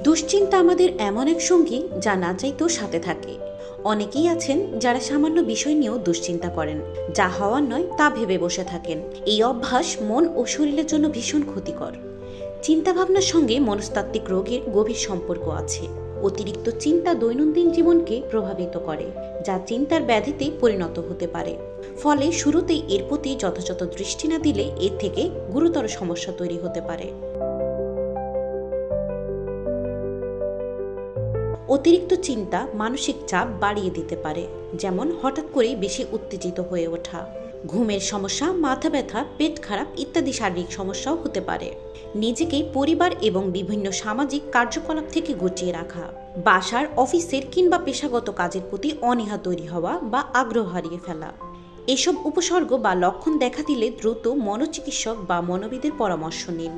দুশ্চিন্তা আমাদের এমন এক সঙ্গী যা না চাইতেও সাথে থাকে। অনেকেই আছেন যারা সামান্য বিষয় নিয়েও দুশ্চিন্তা করেন, যা হওয়ার নয় তা ভেবে বসে থাকেন। এই অভ্যাস মন ও শরীরের জন্য ভীষণ ক্ষতিকর। চিন্তাভাবনার সঙ্গে মনস্তাত্ত্বিক রোগের গভীর সম্পর্ক আছে। অতিরিক্ত চিন্তা দৈনন্দিন জীবনকে প্রভাবিত করে, যা চিন্তার ব্যাধিতে পরিণত হতে পারে। ফলে শুরুতেই এর প্রতি যথাযথ দৃষ্টি না দিলে এর থেকে গুরুতর সমস্যা তৈরি হতে পারে। অতিরিক্ত চিন্তা মানসিক চাপ বাড়িয়ে দিতে পারে, যেমন হঠাৎ করে বেশি উত্তেজিত হয়ে ওঠা, ঘুমের সমস্যা, মাথা ব্যথা, পেট খারাপ ইত্যাদি শারীরিক সমস্যাও হতে পারে। নিজেকে পরিবার এবং বিভিন্ন সামাজিক কার্যকলাপ থেকে গুটিয়ে রাখা, বাসার, অফিসের কিংবা পেশাগত কাজের প্রতি অনীহা তৈরি হওয়া বা আগ্রহ হারিয়ে ফেলা। এসব উপসর্গ বা লক্ষণ দেখা দিলে দ্রুত মনোচিকিৎসক বা মনোবিদের পরামর্শ নিন।